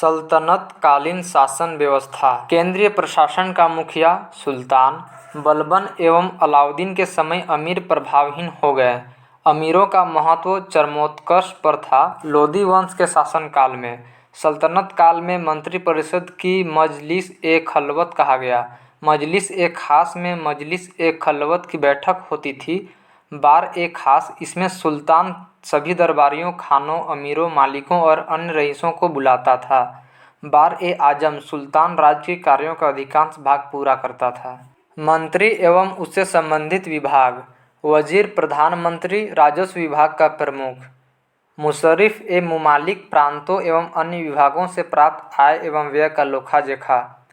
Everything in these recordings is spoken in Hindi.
सल्तनत कालीन शासन व्यवस्था। केंद्रीय प्रशासन का मुखिया सुल्तान, बलबन एवं अलाउद्दीन के समय अमीर प्रभावहीन हो गए। अमीरों का महत्व चरमोत्कर्ष पर था। लोदी वंश के शासनकाल में सल्तनत काल में मंत्रिपरिषद की मजलिस-ए-खलवत कहा गया। मजलिस-ए-खास में मजलिस-ए-खलवत की बैठक होती थी। बार-ए-खास, इसमें सुल्तान सभी दरबारियों, खानों, अमीरों, मालिकों और अन्य रईसों को बुलाता था। बार-ए-आजम, सुल्तान राज्य के कार्यों का अधिकांश भाग पूरा करता था। मंत्री एवं उससे संबंधित विभाग। वजीर प्रधानमंत्री राजस्व विभाग का प्रमुख। मुशर्रिफ-ए-मुमालिक, प्रांतों एवं अन्य विभागों से प्राप्त आय एवं व्यय का लेखा-जोखा।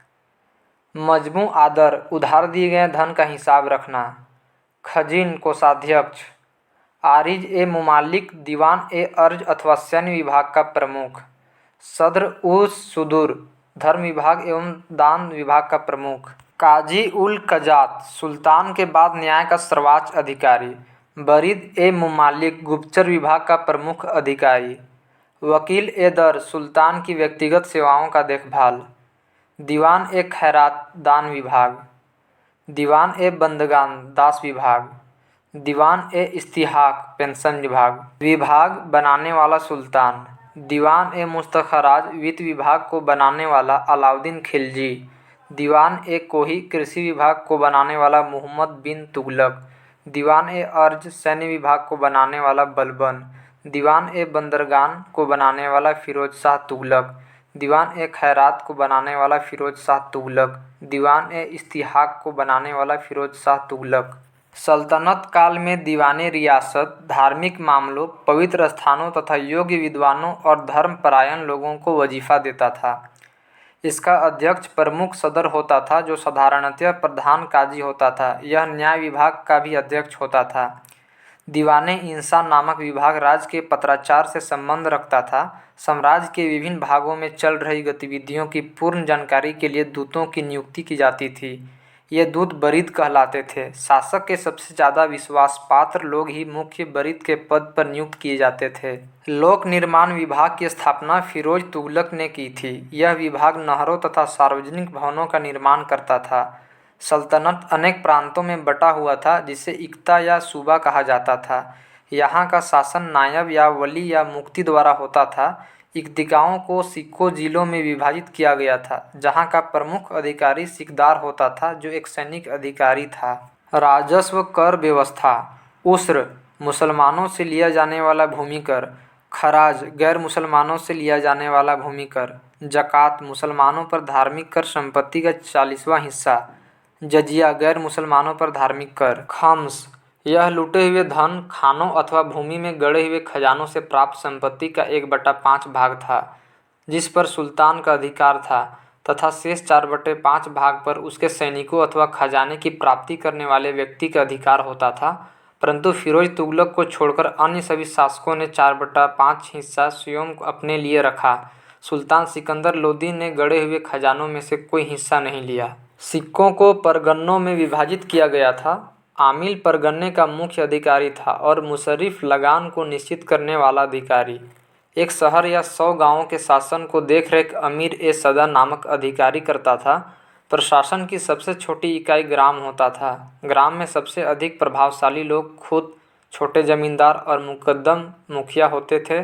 मजमू-आदर, उधार दिए गए धन का हिसाब रखना। खजीन, कोषाध्यक्ष। आरिज-ए-मुमालिक, दीवान-ए-अर्ज अथवा सैन्य विभाग का प्रमुख। सद्र-उस-सुदूर, धर्म विभाग एवं दान विभाग का प्रमुख। काजी-उल-कजात, सुल्तान के बाद न्याय का सर्वोच्च अधिकारी। बरीद-ए-मुमालिक, गुप्तचर विभाग का प्रमुख अधिकारी। वकील-ए-दर, सुल्तान की व्यक्तिगत सेवाओं का देखभाल। दीवान-ए-खैरात, दान विभाग। दीवान-ए-बंदगान, दास विभाग। दीवान-ए-इस्तिहाक, पेंशन विभाग। विभाग बनाने वाला सुल्तान। दीवान-ए-मुस्तखराज, वित्त विभाग को बनाने वाला अलाउद्दीन खिलजी। दीवान-ए-कोही, कृषि विभाग को बनाने वाला मुहम्मद बिन तुगलक। दीवान-ए-अर्ज, सैन्य विभाग को बनाने वाला बलबन। दीवान-ए-बंदरगान को बनाने वाला फिरोज शाह तुगलक। दीवान-ए-खैरात को बनाने वाला फिरोज शाह तुगलक। दीवान-ए-इस्तिहाक को बनाने वाला फिरोज शाह तुगलक। सल्तनत काल में दीवान-ए-रियासत धार्मिक मामलों, पवित्र स्थानों तथा योग्य विद्वानों और धर्मपरायण लोगों को वजीफा देता था। इसका अध्यक्ष प्रमुख सदर होता था, जो साधारणतः प्रधान काजी होता था। यह न्याय विभाग का भी अध्यक्ष होता था। दीवान-ए-इंसान नामक विभाग राज्य के पत्राचार से संबंध रखता था। साम्राज्य के विभिन्न भागों में चल रही गतिविधियों की पूर्ण जानकारी के लिए दूतों की नियुक्ति की जाती थी। ये दूत बरीद कहलाते थे। शासक के सबसे ज़्यादा विश्वासपात्र लोग ही मुख्य बरीद के पद पर नियुक्त किए जाते थे। लोक निर्माण विभाग की स्थापना फिरोज तुगलक ने की थी। यह विभाग नहरों तथा सार्वजनिक भवनों का निर्माण करता था। सल्तनत अनेक प्रांतों में बटा हुआ था, जिसे इक्ता या सूबा कहा जाता था। यहाँ का शासन नायब या वली या मुफ्ती द्वारा होता था। इक्तिकाओं को सिक्कों जिलों में विभाजित किया गया था, जहाँ का प्रमुख अधिकारी सिकदार होता था, जो एक सैनिक अधिकारी था। राजस्व कर व्यवस्था। उस्र, मुसलमानों से लिया जाने वाला भूमि कर। खराज, गैर मुसलमानों से लिया जाने वाला भूमि कर। जकात, मुसलमानों पर धार्मिक कर, संपत्ति का 40वां हिस्सा। जजिया, गैर मुसलमानों पर धार्मिक कर। खम्स, यह लूटे हुए धन, खानों अथवा भूमि में गड़े हुए खजानों से प्राप्त संपत्ति का 1/5 भाग था, जिस पर सुल्तान का अधिकार था, तथा शेष 4/5 भाग पर उसके सैनिकों अथवा खजाने की प्राप्ति करने वाले व्यक्ति का अधिकार होता था। परंतु फिरोज तुगलक को छोड़कर अन्य सभी शासकों ने 4/5 हिस्सा स्वयं अपने लिए रखा। सुल्तान सिकंदर लोदी ने गड़े हुए खजानों में से कोई हिस्सा नहीं लिया। सिक्कों को परगन्नों में विभाजित किया गया था। आमिल परगन्ने का मुख्य अधिकारी था और मुशर्रिफ लगान को निश्चित करने वाला अधिकारी। एक शहर या 100 गांवों के शासन को देखरेख अमीर-ए-सदा नामक अधिकारी करता था। प्रशासन की सबसे छोटी इकाई ग्राम होता था। ग्राम में सबसे अधिक प्रभावशाली लोग खुद छोटे जमींदार और मुकद्दम मुखिया होते थे।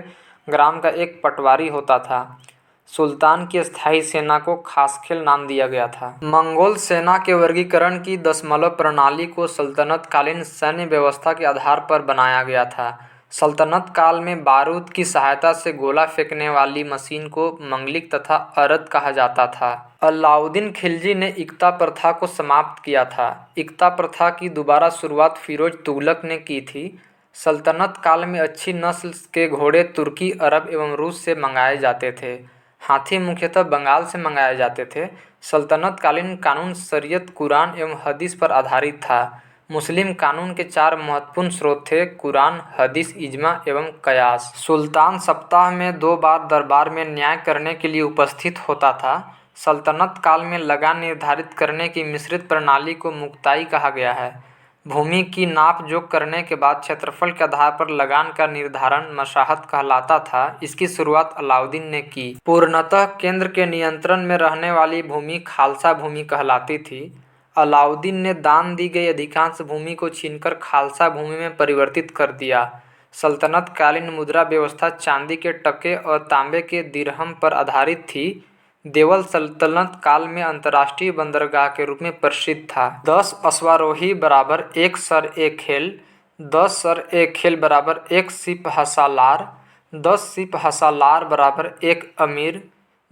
ग्राम का एक पटवारी होता था। सुल्तान की स्थायी सेना को खासखेल नाम दिया गया था। मंगोल सेना के वर्गीकरण की दशमलव प्रणाली को सल्तनत कालीन सैन्य व्यवस्था के आधार पर बनाया गया था। सल्तनत काल में बारूद की सहायता से गोला फेंकने वाली मशीन को मंगलिक तथा अरद कहा जाता था। अलाउद्दीन खिलजी ने इक्ता प्रथा को समाप्त किया था। इक्ता प्रथा की दोबारा शुरुआत फिरोज तुगलक ने की थी। सल्तनत काल में अच्छी नस्ल के घोड़े तुर्की, अरब एवं रूस से मंगाए जाते थे। हाथी मुख्यतः बंगाल से मंगाए जाते थे। सल्तनत कालीन कानून शरीयत, कुरान एवं हदीस पर आधारित था। मुस्लिम कानून के 4 महत्वपूर्ण स्रोत थे: कुरान, हदीस, इजमा एवं कयास। सुल्तान सप्ताह में 2 बार दरबार में न्याय करने के लिए उपस्थित होता था। सल्तनत काल में लगान निर्धारित करने की मिश्रित प्रणाली को मुक्ताई कहा गया है। भूमि की नाप जोख करने के बाद क्षेत्रफल के आधार पर लगान का निर्धारण मशाहत कहलाता था। इसकी शुरुआत अलाउद्दीन ने की। पूर्णतः केंद्र के नियंत्रण में रहने वाली भूमि खालसा भूमि कहलाती थी। अलाउद्दीन ने दान दी गई अधिकांश भूमि को छीनकर खालसा भूमि में परिवर्तित कर दिया। सल्तनत कालीन मुद्रा व्यवस्था चांदी के टके और तांबे के दिरहम पर आधारित थी। देवल सल्तनत काल में अंतर्राष्ट्रीय बंदरगाह के रूप में प्रसिद्ध था। 10 अश्वारोही बराबर 1 सर ए खेल, 10 सर ए खेल बराबर 1 सिपह सालार, 10 सिपह सालार बराबर 1 अमीर,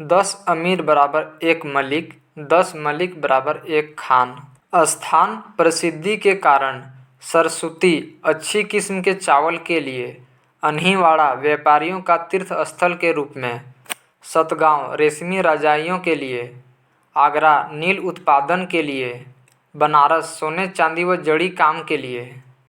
10 अमीर बराबर 1 मलिक, 10 मलिक बराबर 1 खान। स्थान प्रसिद्धि के कारण सरस्वती अच्छी किस्म के चावल के लिए, अन्हीवाड़ा व्यापारियों का तीर्थ स्थल के रूप में, सतगांव रेशमी रजाइयों के लिए, आगरा नील उत्पादन के लिए, बनारस सोने चांदी व जड़ी काम के लिए।